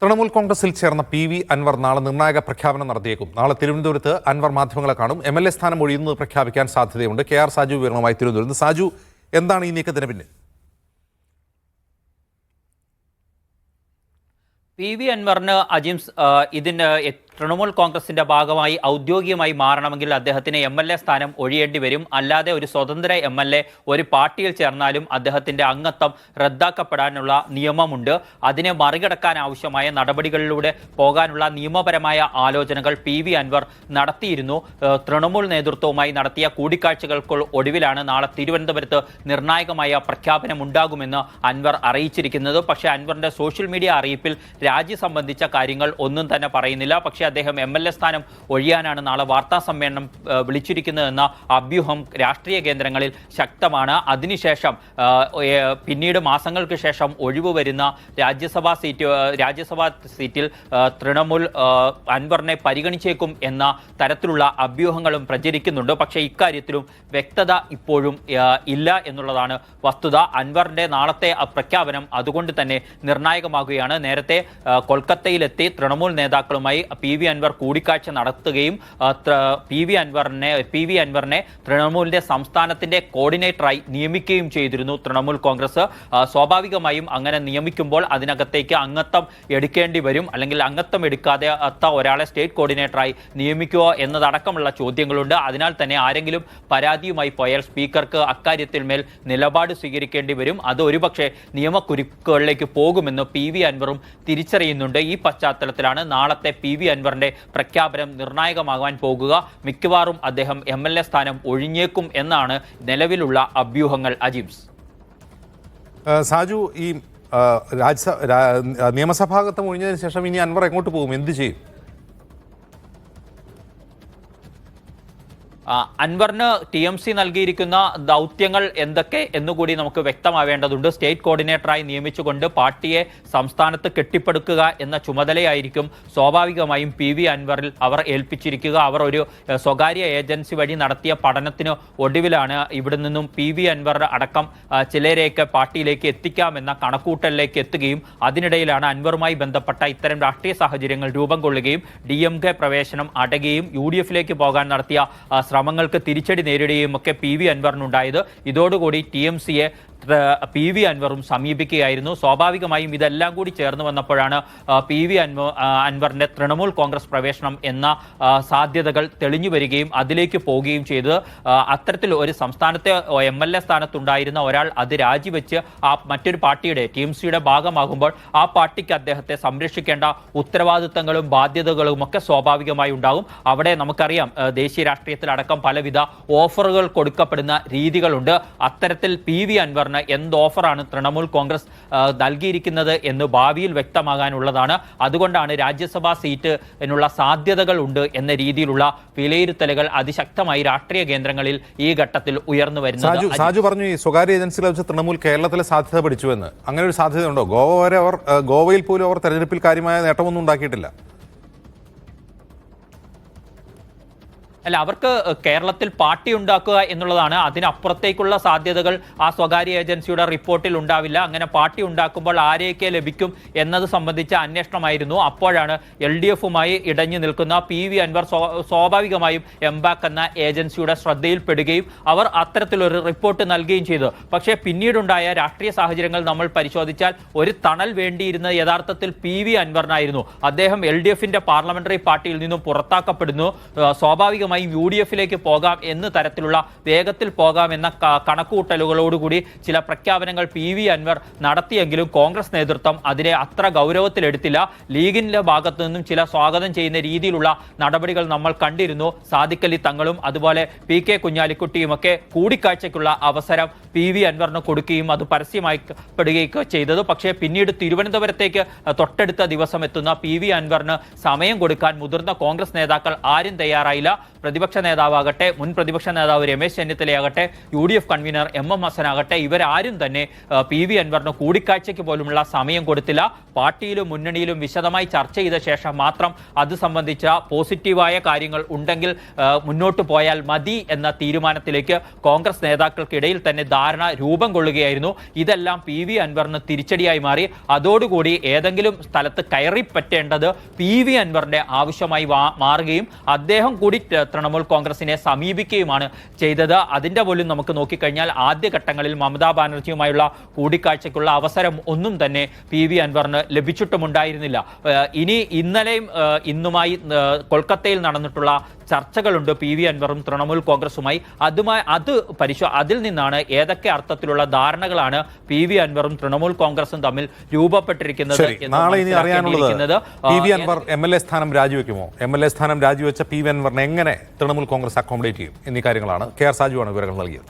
തൃണമൂൽ കോൺഗ്രസിൽ ചേർന്ന പി.വി. അൻവർ നാളെ നിർണായക പ്രഖ്യാപനം നടത്തിയേക്കും. നാളെ തിരുവനന്തപുരത്ത് അൻവർ മാധ്യമങ്ങളെ കാണും. എം.എൽ.എ. സ്ഥാനം ഒഴിയുന്നത് പ്രഖ്യാപിക്കാൻ സാധ്യതയുണ്ട്. കെ.ആർ. സാജു വിവരങ്ങളുമായി തിരുവനന്തപുരത്ത്. സാജു, എന്താണ് ഈ നീക്കത്തിന് പിന്നിൽ? പി.വി. അൻവറിന് അജിംസ് ഇതിന് തൃണമൂൽ കോൺഗ്രസിന്റെ ഭാഗമായി ഔദ്യോഗികമായി മാറണമെങ്കിൽ അദ്ദേഹത്തിന് എം.എൽ.എ. സ്ഥാനം ഒഴിയേണ്ടി വരും. അല്ലാതെ ഒരു സ്വതന്ത്ര എം.എൽ.എ. ഒരു പാർട്ടിയിൽ ചേർന്നാലും അദ്ദേഹത്തിന്റെ അംഗത്വം റദ്ദാക്കപ്പെടാനുള്ള നിയമമുണ്ട്. അതിനെ മറികടക്കാൻ ആവശ്യമായ നടപടികളിലൂടെ പോകാനുള്ള നിയമപരമായ ആലോചനകൾ പി.വി. അൻവർ നടത്തിയിരുന്നു. തൃണമൂൽ നേതൃത്വവുമായി നടത്തിയ കൂടിക്കാഴ്ചകൾക്ക് ഒടുവിലാണ് നാളെ തിരുവനന്തപുരത്ത് നിർണായകമായ പ്രഖ്യാപനം ഉണ്ടാകുമെന്ന് അൻവർ അറിയിച്ചിരിക്കുന്നത്. പക്ഷേ അൻവറിന്റെ സോഷ്യൽ മീഡിയ അറിയിപ്പിൽ രാജി സംബന്ധിച്ച കാര്യങ്ങൾ ഒന്നും തന്നെ പറയുന്നില്ല. പക്ഷേ അദ്ദേഹം എം.എൽ.എ. സ്ഥാനം ഒഴിയാനാണ് നാളെ വാർത്താ സമ്മേളനം വിളിച്ചിരിക്കുന്നതെന്ന അഭ്യൂഹം രാഷ്ട്രീയ കേന്ദ്രങ്ങളിൽ ശക്തമാണ്. അതിനുശേഷം പിന്നീട് മാസങ്ങൾക്ക് ശേഷം ഒഴിവ് വരുന്ന രാജ്യസഭാ സീറ്റിൽ തൃണമൂൽ അൻവറിനെ പരിഗണിച്ചേക്കും എന്ന തരത്തിലുള്ള അഭ്യൂഹങ്ങളും പ്രചരിക്കുന്നുണ്ട്. പക്ഷേ ഇക്കാര്യത്തിലും വ്യക്തത ഇപ്പോഴും ഇല്ല എന്നുള്ളതാണ് വസ്തുത. അൻവറിന്റെ നാളത്തെ പ്രഖ്യാപനം അതുകൊണ്ട് തന്നെ നിർണായകമാകുകയാണ്. നേരത്തെ കൊൽക്കത്തയിലെത്തി തൃണമൂൽ നേതാക്കളുമായി പി.വി. അൻവർ കൂടിക്കാഴ്ച നടത്തുകയും പി.വി. അൻവറിനെ തൃണമൂലിന്റെ സംസ്ഥാനത്തിന്റെ കോർഡിനേറ്ററായി നിയമിക്കുകയും ചെയ്തിരുന്നു തൃണമൂൽ കോൺഗ്രസ്. സ്വാഭാവികമായും അങ്ങനെ നിയമിക്കുമ്പോൾ അതിനകത്തേക്ക് അംഗത്വം എടുക്കേണ്ടി വരും. അല്ലെങ്കിൽ അംഗത്വം എടുക്കാതെ ഒരാളെ സ്റ്റേറ്റ് കോർഡിനേറ്ററായി നിയമിക്കുക എന്നതടക്കമുള്ള ചോദ്യങ്ങളുണ്ട്. അതിനാൽ തന്നെ ആരെങ്കിലും പരാതിയുമായി പോയാൽ സ്പീക്കർക്ക് അക്കാര്യത്തിൽ മേൽ നിലപാട് സ്വീകരിക്കേണ്ടി വരും. അത് ഒരുപക്ഷെ നിയമക്കുരുക്കുകളിലേക്ക് പോകുമെന്ന് പി.വി. അൻവറും തിരിച്ചറിയുന്നുണ്ട്. ഈ പശ്ചാത്തലത്തിലാണ് നാളത്തെ പി.വി. അൻവറിന്റെ പ്രഖ്യാപനം നിർണായകമാകാൻ പോകുക. മിക്കവാറും അദ്ദേഹം എം.എൽ.എ. സ്ഥാനം ഒഴിഞ്ഞേക്കും എന്നാണ് നിലവിലുള്ള അഭ്യൂഹങ്ങൾ. അജിംസ്, സാജു, ഈ നിയമസഭാംഗത്വം ഒഴിഞ്ഞതിന് ശേഷം ഇനി അൻവർ എങ്ങോട്ട് പോകും? എന്ത് ചെയ്യും? അൻവറിന് TMC നൽകിയിരിക്കുന്ന ദൗത്യങ്ങൾ എന്തൊക്കെ എന്നുകൂടി നമുക്ക് വ്യക്തമാവേണ്ടതുണ്ട്. സ്റ്റേറ്റ് കോർഡിനേറ്ററായി നിയമിച്ചുകൊണ്ട് പാർട്ടിയെ സംസ്ഥാനത്ത് കെട്ടിപ്പടുക്കുക എന്ന ചുമതലയായിരിക്കും സ്വാഭാവികമായും പി.വി. അൻവറിൽ അവർ ഏൽപ്പിച്ചിരിക്കുക. അവർ ഒരു സ്വകാര്യ ഏജൻസി വഴി നടത്തിയ പഠനത്തിന് ഒടുവിലാണ് ഇവിടെ നിന്നും പി.വി. അൻവർ അടക്കം ചിലരെയൊക്കെ പാർട്ടിയിലേക്ക് എത്തിക്കാമെന്ന കണക്കൂട്ടലിലേക്ക് എത്തുകയും അതിനിടയിലാണ് അൻവറുമായി ബന്ധപ്പെട്ട ഇത്തരം രാഷ്ട്രീയ സാഹചര്യങ്ങൾ രൂപം കൊള്ളുകയും DMK പ്രവേശനം അടയുകയും UDF പോകാൻ നടത്തിയ ശ്രമങ്ങൾക്ക് തിരിച്ചടി നേരിടുകയും ഒക്കെ പി.വി. അൻവറിനുണ്ടായത്. ഇതോടുകൂടി TMCയെ പി.വി. അൻവറും സമീപിക്കുകയായിരുന്നു. സ്വാഭാവികമായും ഇതെല്ലാം കൂടി ചേർന്ന് വന്നപ്പോഴാണ് പി.വി. അൻവറിന്റെ തൃണമൂൽ കോൺഗ്രസ് പ്രവേശനം എന്ന സാധ്യതകൾ തെളിഞ്ഞു വരികയും അതിലേക്ക് പോവുകയും ചെയ്തത്. അത്തരത്തിൽ ഒരു സംസ്ഥാനത്തെ എം.എൽ.എ. സ്ഥാനത്തുണ്ടായിരുന്ന ഒരാൾ അത് രാജിവെച്ച് മറ്റൊരു പാർട്ടിയുടെ TMCയുടെ ഭാഗമാകുമ്പോൾ ആ പാർട്ടിക്ക് അദ്ദേഹത്തെ സംരക്ഷിക്കേണ്ട ഉത്തരവാദിത്തങ്ങളും ബാധ്യതകളും ഒക്കെ സ്വാഭാവികമായി ഉണ്ടാകും. അവിടെ നമുക്കറിയാം ദേശീയ രാഷ്ട്രീയത്തിലടക്കം പലവിധ ഓഫറുകൾ കൊടുക്കപ്പെടുന്ന രീതികളുണ്ട്. അത്തരത്തിൽ പി.വി. അൻവർ എന്ത് ഓഫറാണ് തൃണമൂൽ കോൺഗ്രസ് നൽകിയിരിക്കുന്നത് എന്ന് ഭാവിയിൽ വ്യക്തമാകാനുള്ളതാണ്. അതുകൊണ്ടാണ് രാജ്യസഭാ സീറ്റിനുള്ള സാധ്യതകൾ ഉണ്ട് എന്ന രീതിയിലുള്ള വിലയിരുത്തലുകൾ അതിശക്തമായി രാഷ്ട്രീയ കേന്ദ്രങ്ങളിൽ ഈ ഘട്ടത്തിൽ ഉയർന്നു വരുന്നത്. സാജു പറഞ്ഞു, ഈ സ്വകാര്യ ഏജൻസികളെ വെച്ച് തൃണമൂൽ കേരളത്തിലെ സാധ്യത പഠിച്ചുവെന്ന്. അങ്ങനെ ഒരു സാധ്യതയുണ്ടോ? ഗോവയിൽ പോലും അവർ തെരഞ്ഞെടുപ്പിൽ കാര്യമായ നേട്ടമൊന്നും ഉണ്ടാക്കിയിട്ടില്ല. അല്ല, അവർക്ക് കേരളത്തിൽ പാർട്ടി ഉണ്ടാക്കുക എന്നുള്ളതാണ്. അതിനപ്പുറത്തേക്കുള്ള സാധ്യതകൾ ആ സ്വകാര്യ ഏജൻസിയുടെ റിപ്പോർട്ടിൽ ഉണ്ടാവില്ല. അങ്ങനെ ഉണ്ടാക്കുമ്പോൾ ആരെയൊക്കെ ലഭിക്കും എന്നത് സംബന്ധിച്ച അന്വേഷണമായിരുന്നു. അപ്പോഴാണ് LDFുമായി ഇടഞ്ഞു നിൽക്കുന്ന പി.വി. അൻവർ സ്വാഭാവികമായും എംബാക്ക് എന്ന ഏജൻസിയുടെ ശ്രദ്ധയിൽപ്പെടുകയും അവർ അത്തരത്തിലൊരു റിപ്പോർട്ട് നൽകുകയും ചെയ്തു. പക്ഷേ പിന്നീടുണ്ടായ രാഷ്ട്രീയ സാഹചര്യങ്ങൾ നമ്മൾ പരിശോധിച്ചാൽ ഒരു തണൽ വേണ്ടിയിരുന്ന യഥാർത്ഥത്തിൽ പി.വി. അൻവറിനായിരുന്നു. അദ്ദേഹം LDFന്റെ പാർലമെന്ററി പാർട്ടിയിൽ നിന്നും പുറത്താക്കപ്പെടുന്നു. സ്വാഭാവികമായി UDF പോകാം എന്ന തരത്തിലുള്ള വേഗത്തിൽ പോകാം എന്ന കണക്കുകൂട്ടലുകളോടുകൂടി ചില പ്രഖ്യാപനങ്ങൾ പി.വി. അൻവർ നടത്തിയെങ്കിലും കോൺഗ്രസ് നേതൃത്വം അതിനെ അത്ര ഗൗരവത്തിലെടുത്തില്ല. ലീഗിന്റെ ഭാഗത്തു നിന്നും ചില സ്വാഗതം ചെയ്യുന്ന രീതിയിലുള്ള നടപടികൾ നമ്മൾ കണ്ടിരുന്നു. സാദിഖ് അലി തങ്ങളും അതുപോലെ PK കുഞ്ഞാലിക്കുട്ടിയും ഒക്കെ കൂടിക്കാഴ്ചയ്ക്കുള്ള അവസരം പി.വി. അൻവറിന് കൊടുക്കുകയും അത് പരസ്യമാക്കപ്പെടുകയൊക്കെ ചെയ്തത്. പക്ഷേ പിന്നീട് തിരുവനന്തപുരത്തേക്ക് തൊട്ടടുത്ത ദിവസം എത്തുന്ന പി.വി. അൻവറിന് സമയം കൊടുക്കാൻ മുതിർന്ന കോൺഗ്രസ് നേതാക്കൾ ആരും തയ്യാറായില്ല. പ്രതിപക്ഷ നേതാവാകട്ടെ, മുൻ പ്രതിപക്ഷ നേതാവ് രമേശ് ചെന്നിത്തലയാകട്ടെ, UDF കൺവീനർ MM ഹസനാകട്ടെ, ഇവരാരും തന്നെ PV അൻവറിന് കൂടിക്കാഴ്ചയ്ക്ക് പോലുമുള്ള സമയം കൊടുത്തില്ല. പാർട്ടിയിലും മുന്നണിയിലും വിശദമായി ചർച്ച ചെയ്ത ശേഷം മാത്രം അത് സംബന്ധിച്ച പോസിറ്റീവായ കാര്യങ്ങൾ ഉണ്ടെങ്കിൽ മുന്നോട്ട് പോയാൽ മതി എന്ന തീരുമാനത്തിലേക്ക് കോൺഗ്രസ് നേതാക്കൾക്കിടയിൽ തന്നെ ധാരണ രൂപം കൊള്ളുകയായിരുന്നു. ഇതെല്ലാം PV അൻവറിന് തിരിച്ചടിയായി മാറി. അതോടുകൂടി ഏതെങ്കിലും സ്ഥലത്ത് കയറിപ്പറ്റേണ്ടത് PV അൻവറിന്റെ ആവശ്യമായി മാറുകയും അദ്ദേഹം കൂടി തൃണമൂൽ കോൺഗ്രസിനെ സമീപിക്കുകയുമാണ് ചെയ്തത്. അതിന്റെ പോലും നമുക്ക് നോക്കിക്കഴിഞ്ഞാൽ ആദ്യഘട്ടങ്ങളിൽ മമതാ ബാനർജിയുമായുള്ള കൂടിക്കാഴ്ചയ്ക്കുള്ള അവസരം ഒന്നും തന്നെ PV അൻവറിന് ലഭിച്ചിട്ടുമുണ്ടായിരുന്നില്ല. ഇനി ഇന്നലെയും ഇന്നുമായി കൊൽക്കത്തയിൽ നടന്നിട്ടുള്ള ചർച്ചകളുണ്ട് PV അൻവറും തൃണമൂൽ കോൺഗ്രസുമായി. അതിൽ നിന്നാണ് ഏതൊക്കെ അർത്ഥത്തിലുള്ള ധാരണകളാണ് PV അൻവറും തൃണമൂൽ കോൺഗ്രസും തമ്മിൽ രൂപപ്പെട്ടിരിക്കുന്നത്. നാളെ ഇനി അറിയാനുള്ളത് PV അൻവർ MLA സ്ഥാനം രാജിവെക്കുമോ? MLA സ്ഥാനം രാജിവെച്ച PV അൻവറിനെ എങ്ങനെ തൃണമൂൽ കോൺഗ്രസ് അക്കോമഡേറ്റ് ചെയ്യും എന്നീ കാര്യങ്ങളാണ് KR സാജുവാണ് വിവരങ്ങൾ നൽകിയത്.